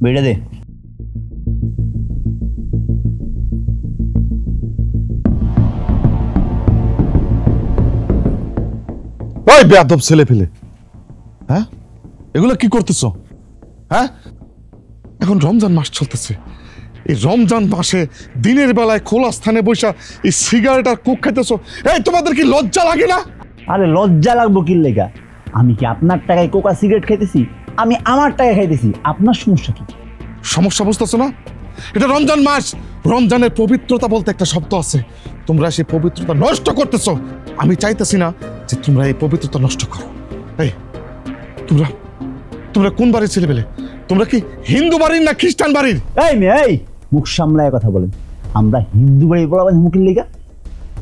বেড়ে দে। ওই বেয়াদব ছেলে ফেলে, হ্যাঁ এগুলো কি করতেছ? হ্যাঁ এখন রমজান মাস চলতেছে, এই রমজান মাসে দিনের বেলায় খোলা স্থানে বসা এই সিগারেট আর কোক খাইতেছ, এই তোমাদের কি লজ্জা লাগে না? আরে লজ্জা লাগবো কি লেগা? আমি কি আপনার টাকায় কোকা সিগারেট খাইতেছি? আমি আমার টাকায় খাইতেছি, আপনার সমস্যা কি? সমস্যা বুঝতেছো না? এটা রমজান মাস, রমজানের পবিত্রতা বলতে একটা শব্দ আছে, তোমরা সেই পবিত্রতা নষ্ট করতেছো। আমি চাইতেছি না যে তোমরা এই পবিত্রতা নষ্ট করো। এই তোমরা তোমরা কোন বাড়ির ছেলে পেলে? তোমরা কি হিন্দু বাড়ির না খ্রিস্টান বাড়ির? এই মেয়ে, এই মুখ সামলায় কথা বলেন। আমরা হিন্দু বাড়ির পোলা মানে মুখের লেগা?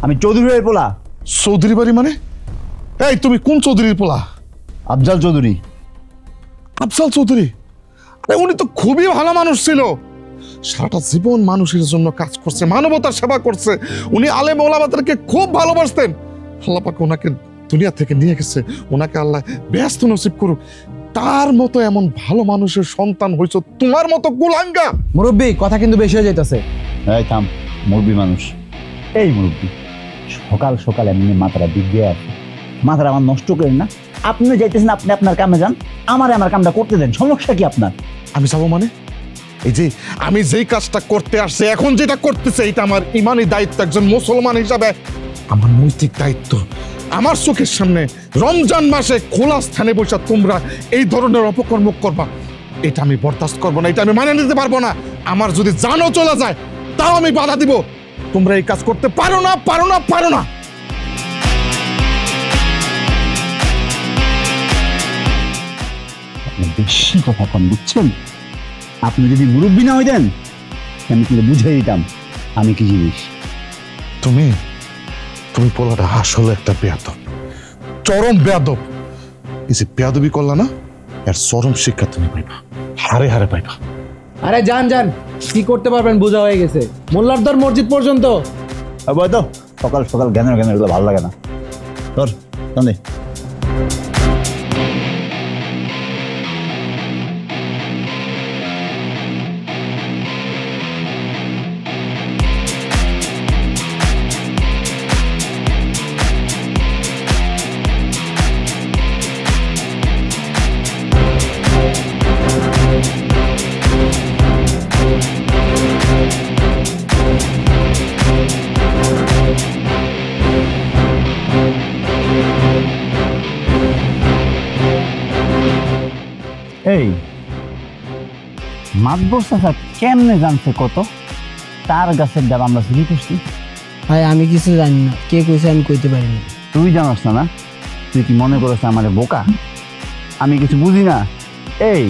আমি চৌধুরী বাড়ির পোলা। চৌধুরী বাড়ি মানে? এই তুমি কোন চৌধুরীর পোলা? আফজাল চৌধুরী। আফজাল চৌধুরী? আরে উনি তো খুবই ভালো মানুষ ছিল, সারাটা জীবন মানুষের জন্য কাজ করছে, মানবতার সেবা করছে। উনি আলেম ওলামাদেরকে খুব ভালোবাসতেন। আল্লাহ পাক ওনাকে দুনিয়া থেকে নিয়ে গেছে, ওনাকে আল্লাহ ব্যস্ত নসিব করুক। তার মতো এমন ভালো মানুষের সন্তান হইছো, তোমার মতো কুলাঙ্গা। মুরব্বী কথা কিন্তু বেশি হয়ে যাইতেছে। এই থাম, মুরব্বী মানুষ। এই মুরব্বী, সকাল সকাল এমনি মাথাটা দিকে আছে, মাথাটা আমার নষ্ট করেন না। আপনি যাইতেছেন, আপনি আপনার কামে যান, আমার কামটা করতে দেন। সমস্যা কি আপনার? আমি যাবো মানে? এই যে আমি যেই কাজটা করতে আসছে, এখন যেটা করতেছে, এটা আমার ইমানি দায়িত্ব, একজন মুসলমান হিসাবে আমার নৈতিক দায়িত্ব। আমার চোখের সামনে রমজান মাসে খোলা স্থানে বসে তোমরা এই ধরনের অপকর্ম করবা, এটা আমি বরদাস্ত করবো না, এটা আমি মানে নিতে পারবো না। আমার যদি জানও চলে যায় তাও আমি বাধা দিব। তোমরা এই কাজ করতে পারো না, পারো না, পারো না। বেশি কথা কন, বুঝছেন? আপনি যদি মুরব্বী না হইতেন আমি কিন্তু বুঝে দিতাম আমি কি জিনিস। তুমি তুমি পোলাটা আসলে একটা বেয়াদব, চরম বেয়াদব। এই যে বেয়াদবি করলা না, এর চরম শিক্ষা তুমি পাইবা, হারে হারে পাইবা। আরে যান যান, কি করতে পারবেন বোঝা হয়ে গেছে। মোল্লার দর মসজিদ পর্যন্ত। তো সকাল সকাল জ্ঞানের এগুলো ভালো লাগে না। তোর দে। এই মাতবর চাচা কেমনে জানছে কত তার গাছের ডাব আমরা চুরি করছি? ভাই আমি কিছু জানি না, কে কইছে আমি কইতে পারি না। তুই জানাস না? না তুই কি মনে করেছ আমার বোকা? আমি কিছু বুঝি না। এই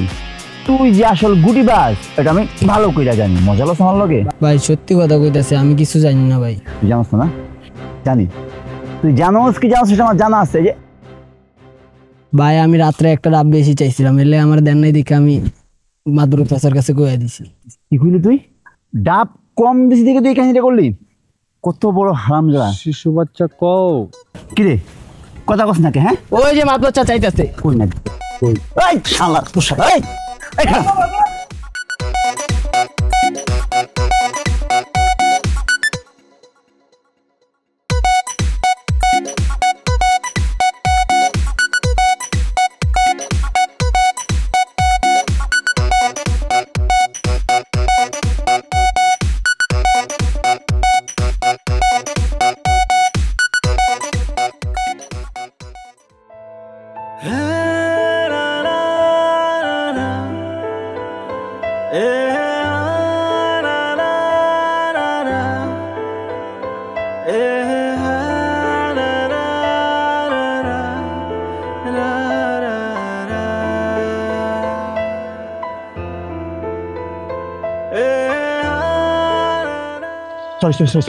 তুই যে আসল গুটিবাজ এটা আমি ভালো কইরা জানি। মজা লস আমার লগে? ভাই সত্যি কথা কইতাছে, আমি কিছু জানি না ভাই। তুই জানাস না? জানি। তুই জানোস কি জানোস সেটা আমার জানা আছে। যে ভাই আমি রাত্রে একটা ডাব বেশি চাইছিলাম, এলে আমার দেন নাই দেখে আমি মাদুর চাচার কাছে কইয়া দিছি। কি কইলি তুই? ডাব কম বেশি দেখে তুই এই কাহিনীটা করলি? কত বড় হারামজাদা শিশু বাচ্চা কও। কি রে, কথা কস নাকি? হ্যাঁ ওই যে মাদুর চাচা চাইতাছে। কই না কই? এই শালা পোশাক, এই এই খারাপ।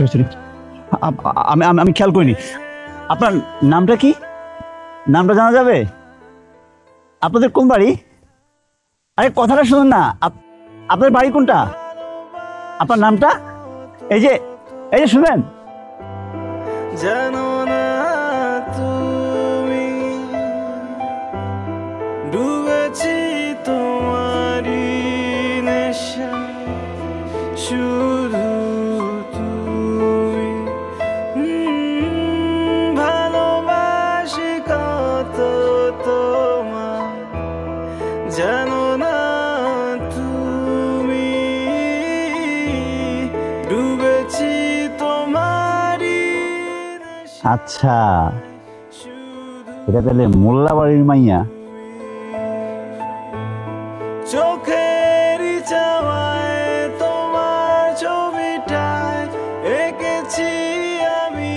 সরি, আমি খেয়াল করিনি। আপনার নামটা কি? নামটা জানা যাবে? আপনাদের কোন বাড়ি? আরে কথাটা শুনুন না, আপনার বাড়ি কোনটা? আপনার নামটা? এই যে শুনেন। জানো না তুমি ডুবেছি তোমারি শুধু তুমি ভালোবাসি কত তোমার জানো না তুমি ডুবেছি তোমারই আচ্ছা, এটা তাহলে মোল্লাবাড়ির মাইয়া। চোখের চাওয়ায় তোমার ছবিটায় এঁকেছি আমি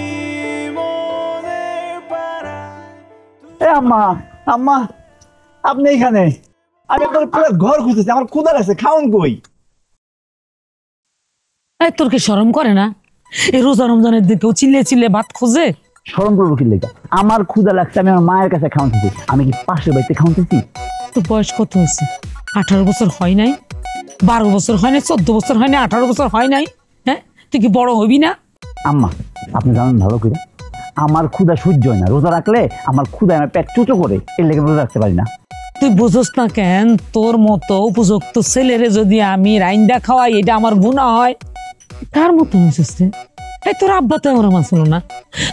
মনের পাড়ায়। এ আম্মা, আম্মা আপনি এখানে? আমি আপনার পুরো ঘর খুঁজতেছি, আমার ক্ষুধা লাগছে, খাওন কই? এই তোর কি শরম করে না? এই রোজা রমজানের দিকেও চিল্লে চিল্লে ভাত খোঁজে। শরম করবো কি লেগে? আমার ক্ষুধা লাগছে, আমি আমার মায়ের কাছে খাওয়াতেছি। আমি কি পাশের বাড়িতে খাওয়াতেছি? তোর বয়স কত হয়েছে? 18 বছর হয় নাই? 12 বছর হয় নাই? 14 বছর হয় নাই? 18 বছর হয় নাই? হ্যাঁ, তুই কি বড় হবি না? আম্মা আপনি জানেন ভালো করে, আমার ক্ষুধা সহ্য হয় না। রোজা রাখলে আমার ক্ষুধা, আমার পেট চুচো করে, এর লেগে রোজা রাখতে পারি না। তুই বুঝোস না কেন? তোর মতো উপযুক্ত ছেলেরে যদি আমি রাইন্দা খাওয়াই, এটা আমার গুনাহ হয়। কার মতো হয়েছিস রে? এই তোর আব্বা তো আমার মাসলো না।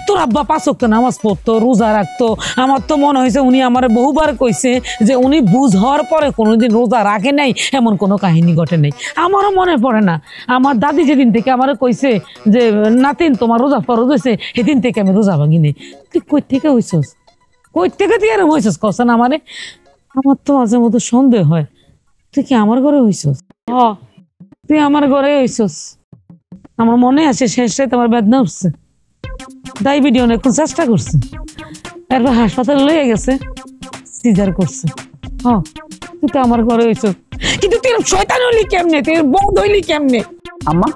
তোর আব্বা 5 ওয়াক্ত নামাজ পড়তো, রোজা রাখতো। আমার তো মনে হয়েছে উনি আমার বহুবার কইছে যে উনি বুঝ হওয়ার পরে কোনোদিন রোজা রাখে নাই, এমন কোনো কাহিনী ঘটে নাই। আমারও মনে পড়ে না। আমার দাদি যেদিন থেকে আমার কইছে যে নাতিন তোমার রোজা ফরজ হয়েছে, সেদিন থেকে আমি রোজা ভাঙি নাই। তুই কই থেকে হইছস? কই থেকে তুই এরকম হইছস কসা না আমারে? আমার তো মাঝে মধ্যে সন্দেহ হয় তুই কি আমার ঘরে হইছস। তুই আমার ঘরে হইছস। আমার মনে আছে শেষ রাতে আমার বেদনা উঠছে, ডায়াবেটিস অনেকক্ষণ চেষ্টা করছে, এরপর হাসপাতালে লইয়া গেছে, সিজার করছে। তুই তো আমার ঘরে হইছস, কিন্তু তুই শয়তান হইলি কেমনে? তুই বন্ধ হইলি কেমনে? আম্মা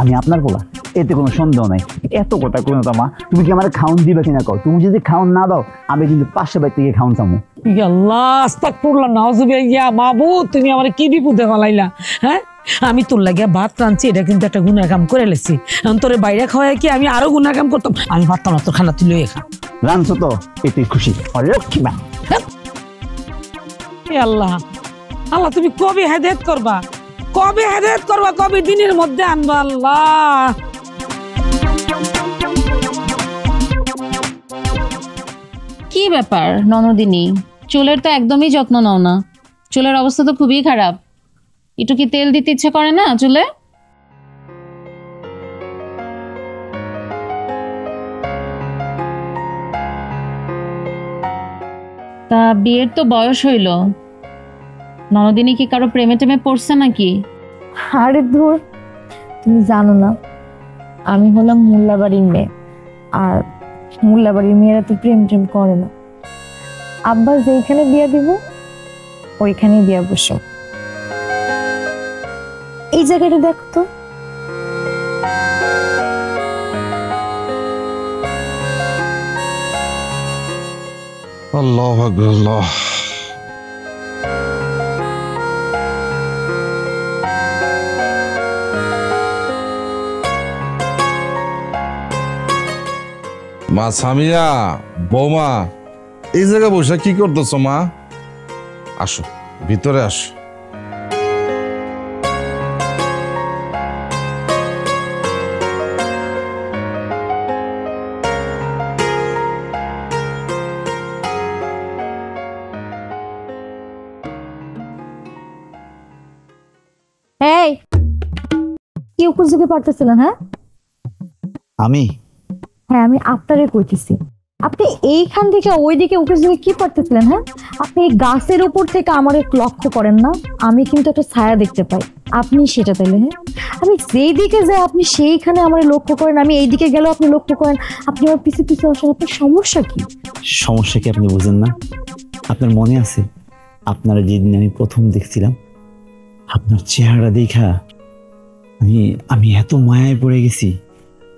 আমি আপনার বলা, এতে কোনো সন্দেহ নাই। এত কথা কোনো মা, তুমি কি আমার খাউন দিবে কিনা কও? তুমি যদি খাউন না দাও, আমি কিন্তু পাশের বাড়ি থেকে খাউন চামু। আল্লাহ আস্তাগফিরুল্লাহ, নাউযুবিল্লাহ। মাবুদ তুমি আমার কি বিপদে ফেলাইলা? হ্যাঁ, আমি তোর লাগিয়া ভাত রাঁধছি, এটা কিন্তু একটা গুনাহ কাম করে লেছি। এখন তোরে বাইরে খাওয়াই কি আমি আরো গুনাহ কাম করতাম? আমি পারতাম না তোর খানা, তুই লইয়া খা। রাঁধছো তো এতেই খুশি। লক্ষ্মী মা, আল্লাহ আল্লাহ তুমি কবে হেদায়েত করবা? কবে হেদায়েত করবা? কবে দিনের মধ্যে আনবা? আল্লাহ কি ব্যাপার ননদিনী, চুলের তো একদমই যত্ন নাও না। চুলের অবস্থা তো খুবই খারাপ। একটু কি তেল দিতে ইচ্ছে করে না চুলে? তা বিয়ের তো বয়স হইল, ননদিনী কি কারো প্রেমে টেমে পড়ছে নাকি? আরে ধুর, তুমি জানো না আমি হলাম মোল্লাবাড়ির মেয়ে, আর মোল্লাবাড়ির মেয়েরা তো প্রেম টেম করে না। আব্বা যেখানে বিয়া দিব ওইখানেই বিয়া বসো। এই জায়গাটা দেখো তো, আল্লাহু আকবার, আল্লাহ। মা সামিয়া, বৌমা, এই জায়গায় বসে কি করতেছো মা? আসো ভিতরে আসো। এই কি উপযোগী পারতেছিলেন? হ্যাঁ আমি আপনারে কইতেছি, আপনি এইখান থেকে ওইদিকে উঠে যে কি করতেছিলেন? হ্যাঁ, আপনি এই গাছের উপর থেকে আমার লক্ষ্য করেন না? আমি কিন্তু একটা ছায়া দেখতে পাই, আপনি সেটা তাইলে? হ্যাঁ, আমি যেই দিকে যাই আপনি সেইখানে আমার লক্ষ্য করেন, আমি এই দিকে গেলেও আপনি লক্ষ্য করেন। আপনি আমার পিছে পিছে আসেন, আপনার সমস্যা কি? সমস্যা কি আপনি বুঝেন না? আপনার মনে আছে আপনারা যেদিন আমি প্রথম দেখছিলাম, আপনার চেহারা দেখা আমি এত মায়ায় পড়ে গেছি।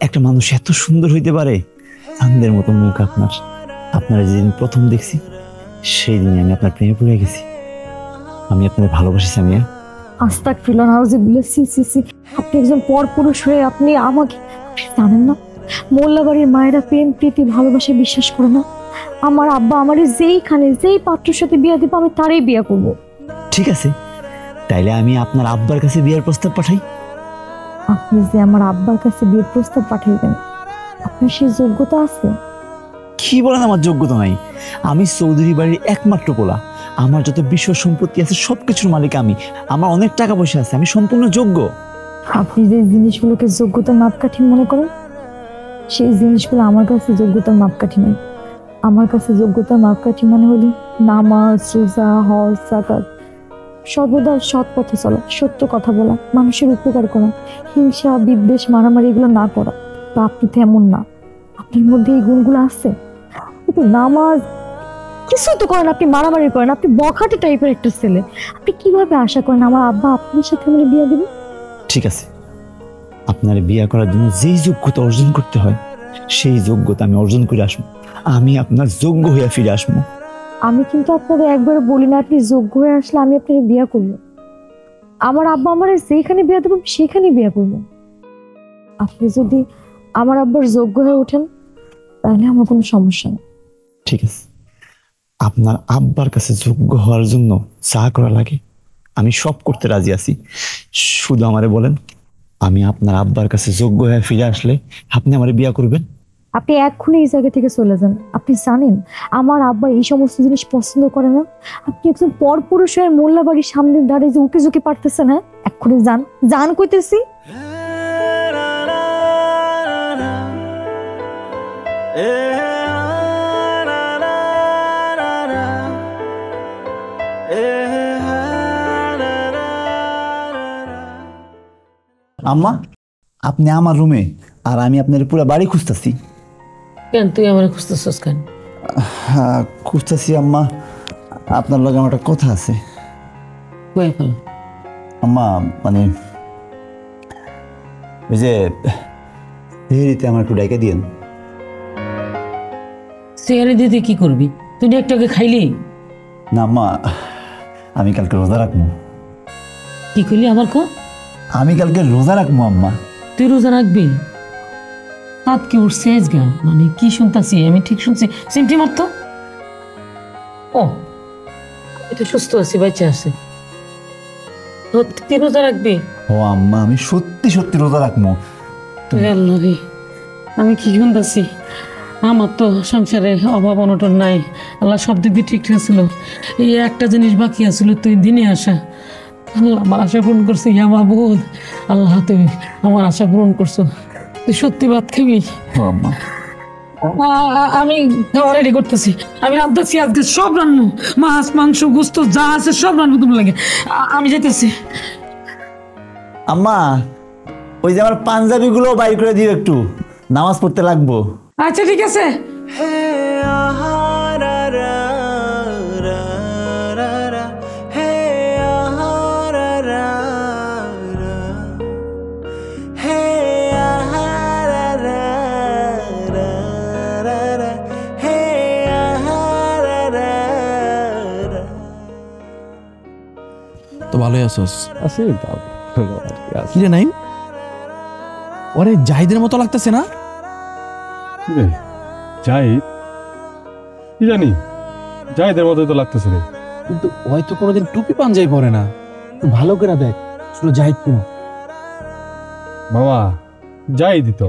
একটা মানুষ এত সুন্দর হইতে পারে? চাঁদের মতো মুখ আপনার। আপনারা যেদিন প্রথম দেখছি সেই দিনে আমি আপনার প্রেমে পড়ে গেছি। আমি আপনাদের ভালোবাসি সামিয়া। আস্তাগফিরুল্লাহ, নাউযুবিল্লাহ। সি সি সি, আপনি একজন পরপুরুষ হয়ে আপনি আমাকে জানেন না? মোল্লাবাড়ির মায়েরা প্রেম প্রীতি ভালোবাসা বিশ্বাস করে না। আমার আব্বা আমার যেই পাত্রের সাথে বিয়া দিব আমি তারই বিয়া করব। ঠিক আছে, তাইলে আমি আপনার আব্বার কাছে বিয়ার প্রস্তাব পাঠাই। আপনি যে আমার আব্বার কাছে বিয়ের প্রস্তাব পাঠাইবেন, আপনার সেই যোগ্যতা আছে? কি বলেন আমার যোগ্যতা নাই? আমি চৌধুরী বাড়ির একমাত্র পোলা। আমার যত বিশ্ব সম্পত্তি আছে সবকিছুর মালিক আমি। আমার অনেক টাকা পয়সা আছে, আমি সম্পূর্ণ যোগ্য। আপনি যে জিনিসগুলোকে যোগ্যতার মাপকাঠি মনে করেন, সেই জিনিসগুলো আমার কাছে যোগ্যতার মাপকাঠি নেই। আমার কাছে যোগ্যতার মাপকাঠি মানে হলো নামাজ, রোজা, হজ, যাকাত, সর্বদা সৎ পথে চলা, সত্য কথা বলা, মানুষের উপকার করা, হিংসা, বিদ্বেষ, মারামারি এগুলো না করা। তো আপনি তো এমন না, আপনার মধ্যে এই গুণগুলো আছে। কিন্তু নামাজ কিছু তো করেন, আপনি মারামারি করেন, আপনি বখাটে টাইপের একটা ছেলে। আপনি কিভাবে আশা করেন আমার আব্বা আপনার সাথে আমার বিয়ে দেবে? ঠিক আছে, আপনার বিয়ে করার জন্য যেই যোগ্যতা অর্জন করতে হয় সেই যোগ্যতা আমি অর্জন করে আসবো। আমি আপনার যোগ্য হয়ে ফিরে আসবো। আমি কিন্তু আপনাকে একবারে বলি না আপনি যোগ্য হয়ে আসলে আমি আপনাকে বিয়ে করব। আমার আব্বা আমার যেখানে বিয়ে দেবো সেখানে বিয়ে করব। আপনি যদি আমার আব্বার যোগ্য হয়ে ওঠেন তাহলে আমার কোনো সমস্যা নেই। ঠিক আছে, আপনার আব্বার কাছে যোগ্য হওয়ার জন্য যা করা লাগে আমি সব করতে রাজি আছি। শুধু আমারে বলেন, আমি আপনার আব্বার কাছে যোগ্য হয়ে ফিরে আসলে আপনি আমারে বিয়ে করবেন? আপনি এক্ষুনি এই জায়গা থেকে চলে যান। আপনি জানেন আমার আব্বা এই সমস্ত জিনিস পছন্দ করে না। আপনি একজন পরপুরুষ হয়ে মোল্লা বাড়ির সামনে দাঁড়িয়ে যে উকি ঝুঁকি পারতেছেন, হ্যাঁ এক্ষুনি যান, যান কইতেছি। আম্মা, আপনি আমার রুমে আর আমি আপনার পুরো বাড়ি খুঁজতেছি। কেন তুই আমার খুঁজতেছস কেন? হ্যাঁ খুঁজতেছি আম্মা, আপনার লগে আমার একটা কথা আছে। কয়ে ফেল। আম্মা মানে ওই যে দেরিতে আমার একটু ডেকে দিয়েন। চেয়ারে দিতে কি করবি? তুই একটাকে খাইলি? না আম্মা, আমি কালকে রোজা রাখবো। কি করলি আমার কো? আমি কালকে রোজা রাখবো আম্মা। তুই রোজা রাখবি? হাত কি উঠছে আজগা? মানে কি শুনতাছি? আমি ঠিক শুনছি? সিমটি মারতো? ও এটা সুস্থ আছি, বাচ্চা আছে। তুই রোজা রাখবি? ও আম্মা, আমি সত্যি সত্যি রোজা রাখবো। আল্লাহ রে, আমি কি শুনতাছি? আমার তো সংসারে অভাব অনটন নাই, আল্লাহ সব দিক দিয়ে ঠিকঠাক ছিল। এই একটা জিনিস বাকি আছিল, তুই দিনে আসা। আল্লাহ আমার আশা পূরণ করছে। ইয়া মাবুদ, আল্লাহ তুমি আমার আশা পূরণ করছো। তুই সত্যি ভাত খাবি? ও আম্মা, আমি খাওয়া রেডি করতেছি। আমি রাঁধতেছি আজকে, সব রান্নু, মাছ মাংস গোস্ত যা আছে সব রান্নু তুমি লাগে। আমি যেতেছি। আম্মা ওই যে আমার পাঞ্জাবি গুলো বাইর করে দিও, একটু নামাজ পড়তে লাগবো। আচ্ছা ঠিক আছে। তো ভালোই আছোস? আছে কি রে নাইম, ওরে জাহিদের মতো লাগতেছে না? জাহিদ? কি জানি, জাহিদের মতোই তো লাগতেছে রে। কিন্তু হয়তো কোনোদিন টুপি পাঞ্জাবি পরে না। তুই ভালো করে দেখ, শুধু জাহিদ কিনা। মামা জাহিদই তো।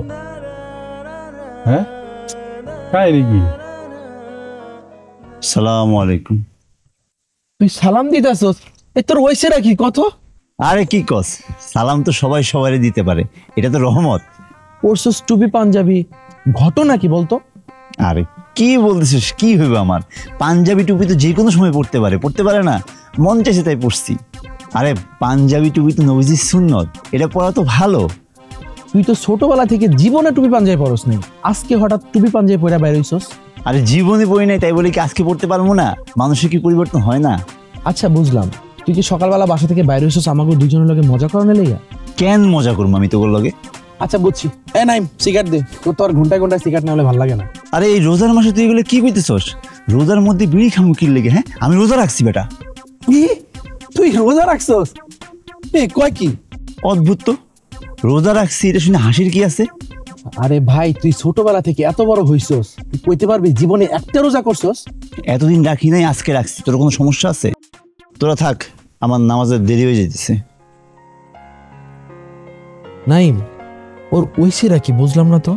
হ্যাঁ কাহিনী কি? সালাম আলাইকুম। তুই সালাম দিতেছস? এ তোর ওইসে রাখি কত? আরে কি কস, সালাম তো সবাই সবারই দিতে পারে, এটা তো রহমত। পরশস টুপি পাঞ্জাবি, ঘটনা কি বলতো? আরে কি বলতেছিস, কি হইবে আমার? পাঞ্জাবি টুপি তো যে কোনো সময় পড়তে পারে না? মন চাইছে তাই পড়ছি। আরে পাঞ্জাবি টুপি তো নবীজির সুন্নত, এটা পরা তো ভালো। তুই তো ছোটবেলা থেকে জীবনে টুপি পাঞ্জাবি পরস নাই, আজকে হঠাৎ টুপি পাঞ্জাবি পরে বাইর হইছস? আরে জীবনে পড়ি নাই তাই বলে কি আজকে পড়তে পারবো না? মানুষের কি পরিবর্তন হয় না? আচ্ছা বুঝলাম, তুই কি সকালবেলা বাসা থেকে বাইরে হইছস আমাকে দুজনের লগে মজা করানো লেগা? কেন মজা করবো আমি তোর লগে? আচ্ছা বুঝছি। এ নাইম সিগারেট দে, তোর তো আর ঘন্টায় ঘন্টায় সিগারেট না হলে ভালো লাগে না। আরে এই রোজার মাসে তুই এগুলো কি কইতেছস? রোজার মধ্যে বিড়ি খামু কি লেগে? হ্যাঁ আমি রোজা রাখছি বেটা। কি তুই রোজা রাখছস? এ কয় কি অদ্ভুত তো, রোজা রাখছি এটা শুনে হাসির কি আছে? আরে ভাই তুই ছোটবেলা থেকে এত বড় হইছস, তুই কইতে পারবি জীবনে একটা রোজা করছস? এতদিন রাখি নাই, আজকে রাখছি। তোর কোনো সমস্যা আছে? তোরা থাক, আমার নামাজের দেরি হয়ে যেতেছে। নাইম, ওর ওইসেরা কি বুঝলাম না তো।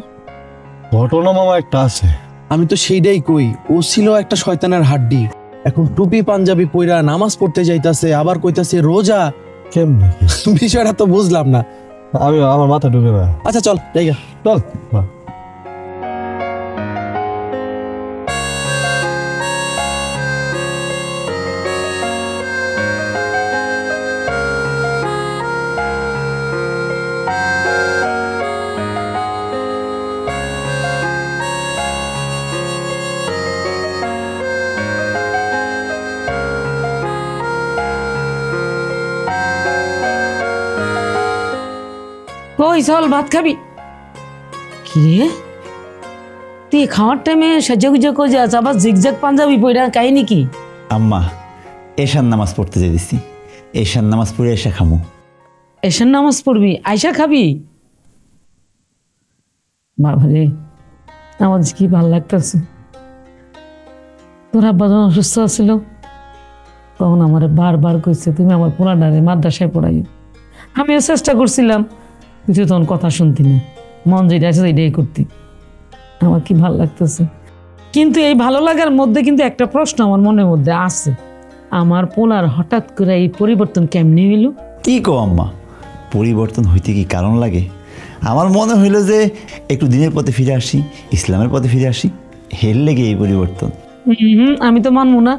ঘটনা মামা একটা আছে। আমি তো সেইটাই কই, ও ছিল একটা শয়তানের হাড্ডি। এখন টুপি পাঞ্জাবি পইরা নামাজ পড়তে যাইতাছে, আবার কইতাছে রোজা। কেমনে বিষয়টা তো বুঝলাম না। আমি আমার মাথা ঢুকে না। আচ্ছা চল জায়গা চল। কই চল ভাত খাবি? কি রে তুই খাওয়ার টাইমে সাজা গুজা করে যাস, আবার জিগজাগ পাঞ্জাবি পইরা কাহিনী কি? আম্মা এশার নামাজ পড়তে যাইছি, এশার নামাজ পড়ে এসে খামু। এশার নামাজ পড়বি আইসা খাবি? বাবারে আমার কি ভাল লাগতেছে। তোর আব্বা যখন অসুস্থ ছিল তখন আমার বারবার কইছে তুমি আমার পোলাডারে মাদ্রাসায় পড়াই। আমিও চেষ্টা করছিলাম, কিছু তখন কথা শুনতি না, মন যেটা আছে এটাই করতি। আমার কি ভালো লাগতেছে। কিন্তু এই ভালো লাগার মধ্যে কিন্তু একটা প্রশ্ন আমার মনের মধ্যে আছে, আমার পোলার হঠাৎ করে এই পরিবর্তন কেমনি হইল? কি কো আম্মা, পরিবর্তন হইতে কি কারণ লাগে? আমার মনে হইল যে একটু দিনের পথে ফিরে আসি, ইসলামের পথে ফিরে আসি, হের লেগে এই পরিবর্তন। আমি তো মানবো না।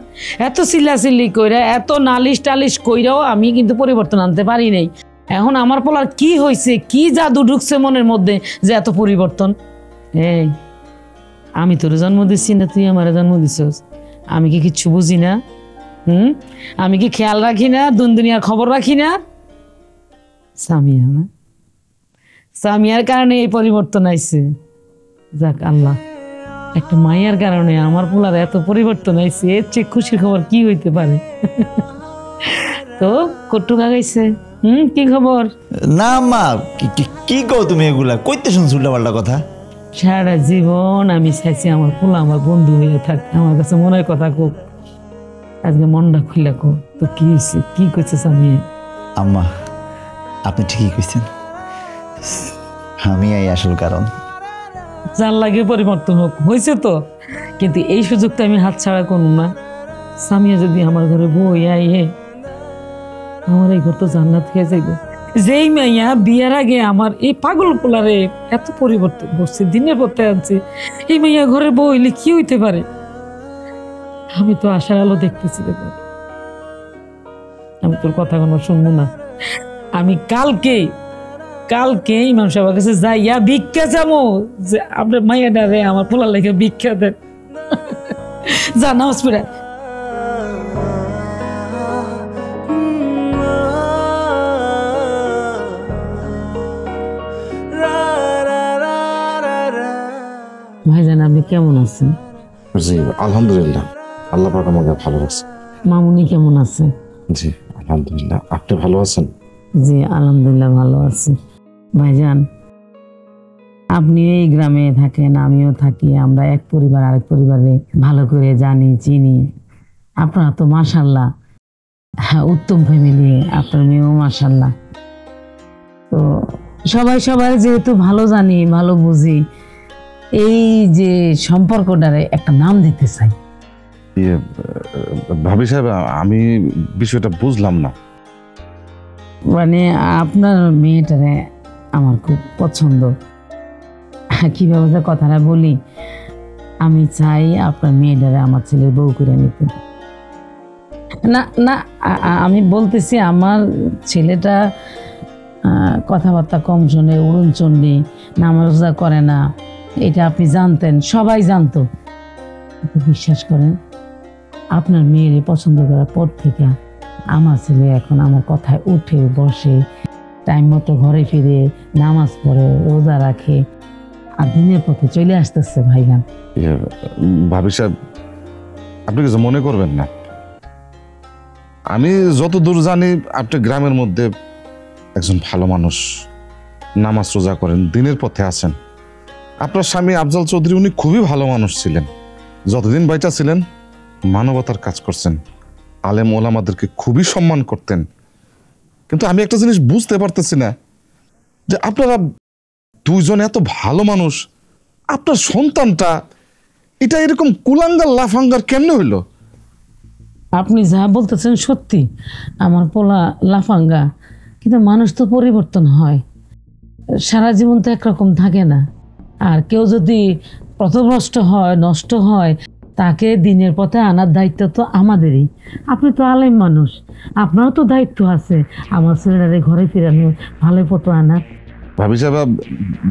এত চিল্লাচিল্লি কইরা, এত নালিশ টালিশ কইরাও আমি কিন্তু পরিবর্তন আনতে পারি নাই। এখন আমার পোলার কি হয়েছে, কি জাদু ঢুকছে মনের মধ্যে যে এত পরিবর্তন? এই আমি তোর জন্ম দিচ্ছি না তুই আমার জন্ম দিছস? আমি কি কিচ্ছু বুঝি না? আমি কি খেয়াল রাখি না, দুনিয়ার খবর রাখি না? সামিয়া না, সামিয়ার কারণে এই পরিবর্তন আইছে। যাক আল্লাহ, একটা মায়ের কারণে আমার পোলার এত পরিবর্তন আইছে, এর চেয়ে খুশির খবর কি হইতে পারে? তো কট্টু গাইছে, কি খবর? না মা, কি কো তুমি এগুলা কইতে শুনছ উল্টাপাল্টা কথা? সারা জীবন আমি চাইছি আমার পোলা আমার বন্ধু হয়ে থাক, আমার কাছে মনের কথা কোক, আজকে মনটা খুলে কো। তো কি হয়েছে, কি কইছিস? আমি আম্মা আপনি ঠিকই কইছেন, আমি এই আসল কারণ। যার লাগে পরিবর্তন হোক হয়েছে তো, কিন্তু এই সুযোগটা আমি হাত ছাড়া করব না। সামিয়া যদি আমার ঘরে বই আইয়ে, আমার এই ঘর তো জান্নাত হয়ে যাইব। যেই মাইয়া বিয়ার আগে আমার এই পাগল পোলারে এত পরিবর্তন করছে, দিনের পথে আনছে, এই মাইয়া ঘরে বইলে কি হইতে পারে? আমি তো আশার আলো দেখতেছি। আমি তোর কথা কোনো শুনবো না। আমি কালকে ইমাম সাহেবের কাছে যাইয়া ভিক্ষা চামো যে আপনার মাইয়াডারে আমার পোলার লেগে ভিক্ষা দেন। যা নামাজ পড়ে। ভাইজান আপনি কেমন আছেন? জি আলহামদুলিল্লাহ, আল্লাহ পাক আমাকে ভালো রাখছে। মামুনি কেমন আছে? জি আলহামদুলিল্লাহ, আপনি ভালো আছেন? জি আলহামদুলিল্লাহ ভালো আছি। ভাইজান আপনি এই গ্রামে থাকেন, আমিও থাকি, আমরা এক পরিবার আরেক পরিবারে ভালো করে জানি চিনি। আপনারা তো মাশাআল্লাহ উত্তম ফ্যামিলি, আপনার মেয়েও মাশাআল্লাহ। তো সবাই যেহেতু ভালো জানি ভালো বুঝি, এই যে সম্পর্কটারে একটা নাম দিতে চাই। ভাবি সাহেব, আমি বিষয়টা বুঝলাম না। মানে আপনার মেয়েটারে আমার খুব পছন্দ। কিভাবে যে কথাটা বলি, আমি চাই আপনার মেয়েটারে আমার ছেলের বউ করে নিতে। না আমি বলতেছি আমার ছেলেটা কথাবার্তা কম শোনে, উড়নচণ্ডী, নামাজ রোজা করে না, এটা আপনি জানতেন, সবাই জানতো। বিশ্বাস করেন, আপনার মেয়ের পছন্দ করার পর থেকে আমার ছেলে এখন আমার কথায় উঠে বসে, টাইম মতো ঘরে ফিরে নামাজ পড়ে, রোজা রাখে, আর দিনের পথে চলে আসতেছে। ভাইজান ভাবি সাহেব, আপনি কিছু মনে করবেন না। আমি যতদূর জানি আপনি গ্রামের মধ্যে একজন ভালো মানুষ, নামাজ রোজা করেন, দিনের পথে আছেন। আপনার স্বামী আফজাল চৌধুরী উনি খুবই ভালো মানুষ ছিলেন, যতদিন বাইচা ছিলেন মানবতার কাজ করছেন, আলেম ওলামাদেরকে খুবই সম্মান করতেন। কিন্তু আমি একটা জিনিস বুঝতে পারতেছি না যে আপনারা দুইজন এত ভালো মানুষ, আপনার সন্তানটা এটা এরকম কুলাঙ্গার লাফাঙ্গার কেমনে হইল? আপনি যা বলতেছেন সত্যি, আমার পোলা লাফাঙ্গা, কিন্তু মানুষ তো পরিবর্তন হয়, সারা জীবন তো একরকম থাকে না। আর কেউ যদি পথভ্রষ্ট হয়, নষ্ট হয়, তাকে দিনের পথে আনার দায়িত্ব তো আমাদেরই। আপনি তো আলেম মানুষ, আপনারও তো দায়িত্ব আছে আমার ছেলেরা ঘরে ফিরানো, ভালো পথে আনার। ভাবি সাহেব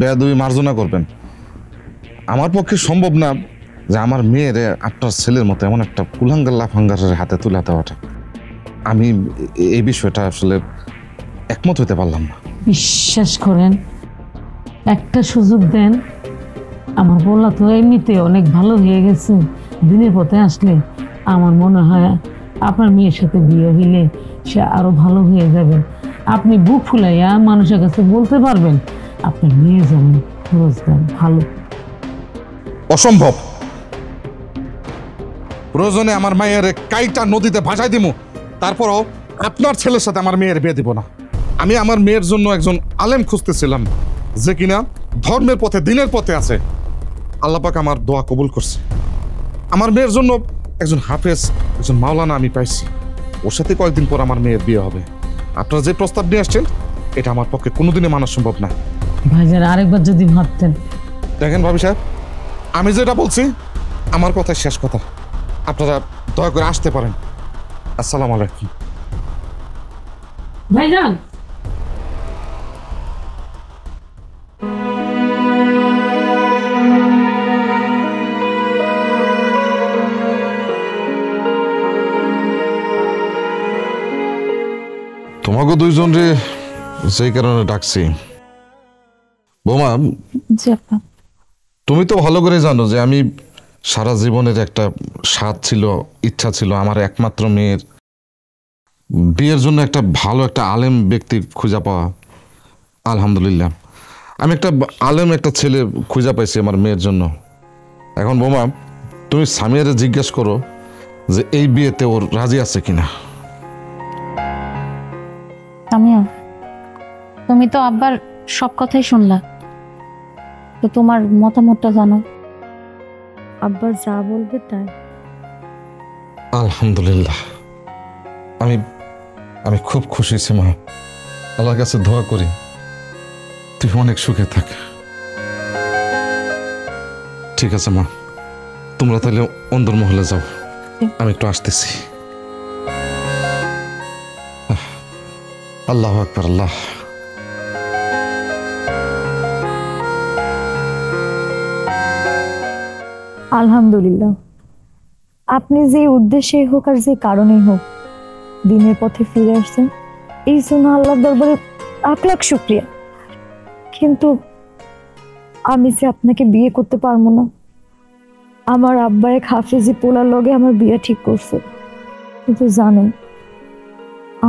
বেয়াদবি মার্জনা করবেন, আমার পক্ষে সম্ভব না যে আমার মেয়ের আপনার ছেলের মতো এমন একটা কুলাঙ্গার লাফাঙ্গারের হাতে তুলে দেওয়াটা। আমি এই বিষয়টা আসলে একমত হইতে পারলাম না। বিশ্বাস করেন, একটা সুযোগ দেন, আমার বললা তো এমনিতে অনেক ভালো হয়ে গেছে, দিনের পথে আসলে আমার মনে হয় আপনার মেয়ের সাথে বিয়ে হইলে সে আরো ভালো হয়ে যাবে। আপনি বুক ফুলাইয়া মানুষের কাছে বলতে পারবেন আপনার মেয়ে যেমন রোজগার ভালো। অসম্ভব। প্রয়োজনে আমার মায়ের কাইটা নদীতে ভাসাই দিমু, তারপরও আপনার ছেলের সাথে আমার মেয়ের বিয়ে দিব না। আমি আমার মেয়ের জন্য একজন আলেম খুঁজতেছিলাম, যে কিনা ধর্মের পথে, দিনের পথে আছে। আল্লাহ পাক আমার দোয়া কবুল করছে। আমার মেয়ের জন্য একজন হাফেজ, একজন মাওলানা আমি পাইছি। ওর সাথে কয়েকদিন পর আমার মেয়ের বিয়ে হবে। আপনারা যে প্রস্তাব নিয়ে আসছেন, এটা আমার পক্ষে কোনোদিনই মানা সম্ভব না। ভাইজান আরেকবার যদি ভাবতেন। দেখেন ভাবি সাহেব, আমি যেটা বলছি আমার কথাই শেষ কথা। আপনারা দয়া করে আসতে পারেন। আসসালামু আলাইকুম। ভাইজান তোমাকে দুইজন রে সেই কারণে ডাকছি। বোমা, তুমি তো ভালো করে জানো যে আমি সারা জীবনের একটা স্বাদ ছিল, ইচ্ছা ছিল আমার একমাত্র মেয়ের বিয়ের জন্য একটা ভালো একটা আলেম ব্যক্তি খুঁজে পাওয়া। আলহামদুলিল্লাহ আমি একটা আলেম একটা ছেলে খুঁজে পাইছি আমার মেয়ের জন্য। এখন বোমা, তুমি সামিয়ারে জিজ্ঞেস করো যে এই বিয়েতে ওর রাজি আছে কিনা। সামিয়া, তুমি তো আব্বার সব কথাই শুনলা, তো তোমার মতামতটা জানো। আব্বা যা বলবে তাই। আলহামদুলিল্লাহ আমি আমি খুব খুশি হয়েছি মা। আল্লাহর কাছে দোয়া করি তুই অনেক সুখে থাক। ঠিক আছে মা, তোমরা তাহলে অন্দরমহলে যাও, আমি একটু আসতেছি। আল্লাহু আকবার। আল্লাহ আলহামদুলিল্লাহ, আপনি যে উদ্দেশ্যে হোক আর যে কারণেই হোক দিনের পথে ফিরে আসছেন, এই জন্য আল্লাহর দরবারে লাখ লাখ শুকরিয়া। কিন্তু আমি যে আপনাকে বিয়ে করতে পারবো না। আমার আব্বা এক হাফেজি পোলার লগে আমার বিয়ে ঠিক করছে, কিন্তু জানেন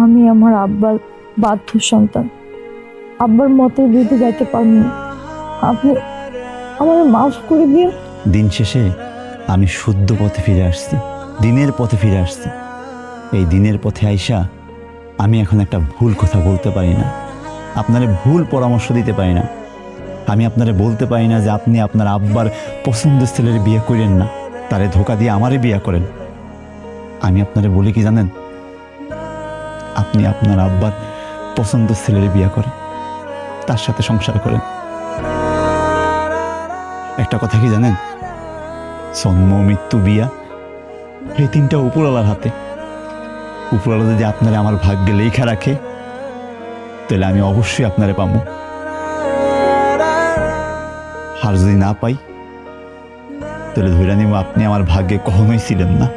আমি আমার আব্বার বাধ্য সন্তান, আব্বার মতের বিরুদ্ধে যাইতে পারবো না। আপনি আমার মাফ করে দিন। দিন শেষে আমি শুদ্ধ পথে ফিরে আসছি, দিনের পথে ফিরে আসছি। এই দিনের পথে আইসা আমি এখন একটা ভুল কথা বলতে পারি না, আপনারে ভুল পরামর্শ দিতে পারি না। আমি আপনারে বলতে পারি না যে আপনি আপনার আব্বার পছন্দের ছেলের বিয়ে করেন না, তারে ধোকা দিয়ে আমারে বিয়ে করেন। আমি আপনারে বলি কি জানেন, আপনি আপনার আব্বার পছন্দের ছেলের বিয়ে করেন, তার সাথে সংসার করেন। একটা কথা কি জানেন, জন্ম মৃত্যু বিয়া এই তিনটা উপরওয়ালার হাতে। উপরওয়ালা যদি আপনারে আমার ভাগ্যে লেখা রাখে, তাহলে আমি অবশ্যই আপনারে পাবো। আর যদি না পাই, তাহলে ধরে নিব আপনি আমার ভাগ্যে কখনোই ছিলেন না।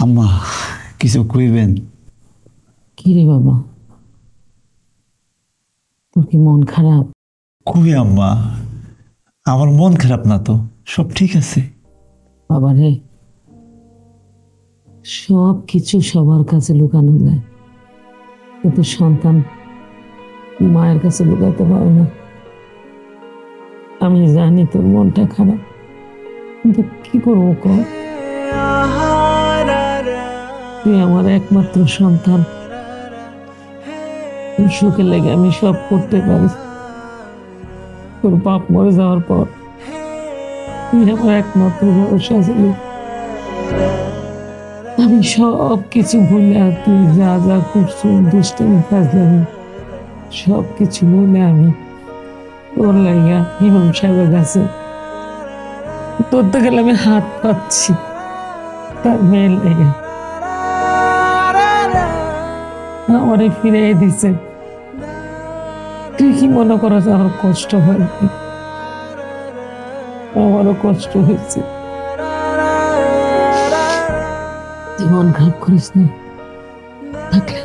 আম্মা কিছু কইবেন? কি রে বাবা, তোর কি মন খারাপ? কই আম্মা, আমার মন খারাপ না তো, সব ঠিক আছে। বাবা রে, সব কিছু সবার কাছে লুকানো যায়, কিন্তু সন্তান মায়ের কাছে লুকাতে পারে না। আমি জানি তোর মনটা খারাপ, কিন্তু কি করবো কর? তুই আমার একমাত্র সন্তান, তোর সুখের লেগে আমি সব করতে পারি। তোর বাপ মরে যাওয়ার পর তুই আমার একমাত্র ভরসা ছিলি। আমি সব কিছু ভুলে, তুই যা যা করছো দুষ্টামি ফাজলামি সব কিছু ভুলে আমি তোর লাইগা ইমাম সাহেবের কাছে ধরতে গেলে আমি হাত পাচ্ছি তার মেয়ের লেগে আমারে ফিরে দিছে। তুই কি মনে করো আমার কষ্ট হয়? আমারও কষ্ট হয়েছে। তুই মন খারাপ করিস না, থাকলে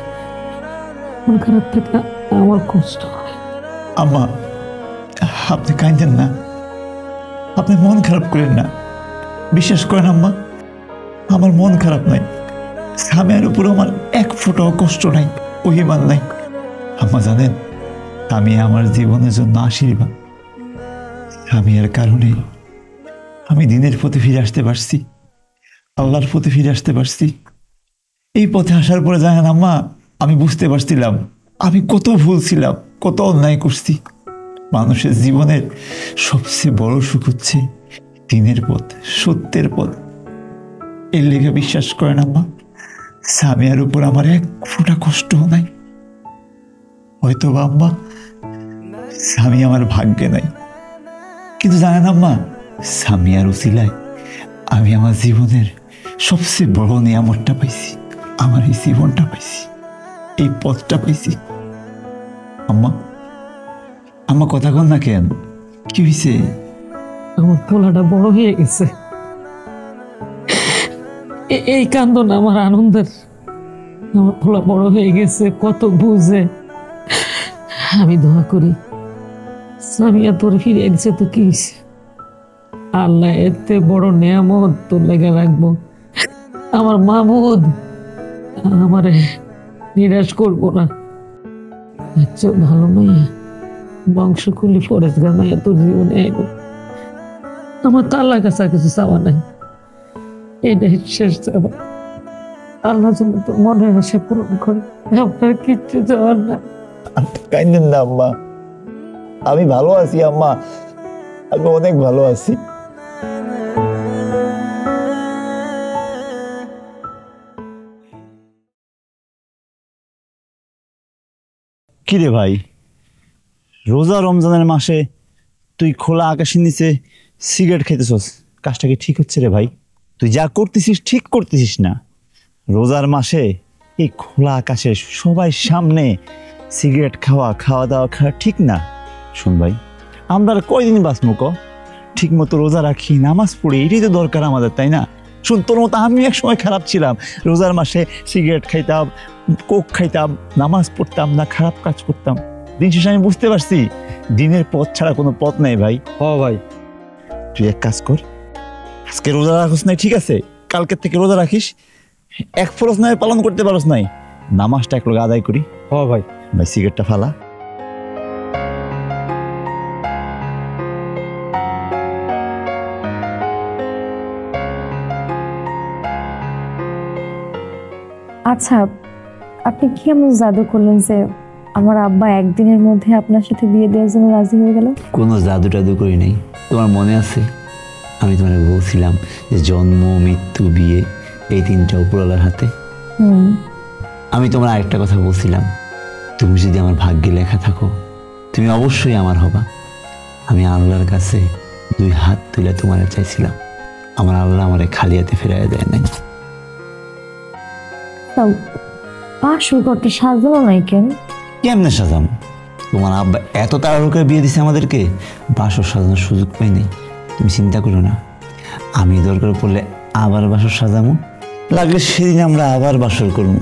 মন খারাপ থাকলে আমার কষ্ট হয়। আম্মা আপনি কাঁদেন না, আপনি মন খারাপ করেন না। বিশ্বাস করেন আম্মা, আমার মন খারাপ নাই। স্বামীর উপর আমার এক ফোঁটাও কষ্ট নাই, অভিমান নাই। আম্মা জানেন, আমি আমার জীবনের জন্য আশীর্বাদ। স্বামীর কারণে আমি দিনের পথে ফিরে আসতে পারছি, আল্লাহর পথে ফিরে আসতে পারছি। এই পথে আসার পরে জানেন আম্মা, আমি বুঝতে পারছিলাম আমি কত ভুল ছিলাম, কত অন্যায় করছি। মানুষের জীবনের সবচেয়ে বড় সুখ হচ্ছে দিনের পথ, সত্যের পথ। এর লেগে বিশ্বাস করেন আম্মা, স্বামীর উপর আমার এক ফোঁটা কষ্ট নাই। হয়তো বা আম্মা স্বামী আমার ভাগ্যে নাই, কিন্তু জানেন আম্মা, স্বামী আর উসিলায় আমি আমার জীবনের সবচেয়ে বড় নিয়ামতটা পাইছি। আমার এই জীবনটা পাইছি, এই পথটা পাইছি। আম্মা আম্মা কথা কন না কেন? কি হয়েছে? আমার পোলাটা বড় হয়ে গেছে, এই কান্দন আমার আনন্দের। আমার পোলা বড় হয়ে গেছে, কত বুঝে। আমি দোয়া করি সামিয়া তোর ফিরে দিছে তো কি হইছে? আল্লাহ এতে বড় নিয়ামত তোর লেগে রাখবো। আমার মাহমুদ আমারে নিরাশ করবো না। আচ্ছা ভালো মাইয়া, বংশ খুলি ফরেজগার মাইয়া তোর জীবনে আইব। আমার তো আল্লাহ কাছে আর কিছু চাওয়া নাই, এটাই শেষ চাওয়া। আল্লাহ যেন তোর মনের আশা পূরণ করে, আপনার কিচ্ছু চাওয়ার না। কাইন্দেন না আম্মা, আমি ভালো আছি আম্মা, আমি অনেক ভালো আছি। কি রে ভাই, রোজা রমজানের মাসে তুই খোলা আকাশের নিচে সিগারেট খেতেছস, কাজটা কি ঠিক হচ্ছে রে ভাই? তুই যা করতেছিস ঠিক করতেছিস না। রোজার মাসে এই খোলা আকাশে সবাই সামনে সিগারেট খাওয়া, খাওয়া দাওয়া খাওয়া ঠিক না। শুন ভাই, আমরা আর কয়দিন বাঁচবো ক? ঠিক মতো রোজা রাখি, নামাজ পড়ি, এটাই তো দরকার আমাদের, তাই না? শুন, তোর মতো আমি এক সময় খারাপ ছিলাম, রোজার মাসে সিগারেট খাইতাম, কোক খাইতাম, নামাজ পড়তাম না, খারাপ কাজ করতাম। দিন শেষে আমি বুঝতে পারছি দিনের পথ ছাড়া কোনো পথ নেই ভাই। ভাই তুই এক কাজ কর, আজকে রোজা রাখিস নাই ঠিক আছে, কালকের থেকে রোজা রাখিস। এক ফরজ নয় পালন করতে পারস নাই, নামাজটা এক লোক আদায় করি। ভাই ভাই সিগারেটটা ফালা। আচ্ছা, আপনি কি এমন জাদু করলেন যে আমার আব্বা একদিনের মধ্যে আপনার সাথে বিয়ে দেওয়ার জন্য রাজি হয়ে গেল? কোনো জাদু টাদু করি নাই। তোমার মনে আছে আমি তোমার বলছিলাম যে জন্ম, মৃত্যু, বিয়ে এই তিনটা উপরওয়ালার হাতে। আমি তোমার আরেকটা কথা বলছিলাম, তুমি যদি আমার ভাগ্যে লেখা থাকো তুমি অবশ্যই আমার হবা। আমি আল্লাহর কাছে 2 হাত তুলে তোমার চাইছিলাম, আমার আল্লাহ আমারে খালি হাতে ফেরাই দেয় নাই। বাসর ঘরটা সাজানো নাই কেন? কেমনে সাজাম? তোমার আব্বা এত তাড়াহুড়ো করে বিয়ে দিছে আমাদেরকে, বাসর সাজানোর সুযোগ পাই নাই। তুমি চিন্তা করো না, আমি দরকার পড়লে আবার বাসর সাজামো, লাগলে সেদিন আমরা আবার বাসর করবো।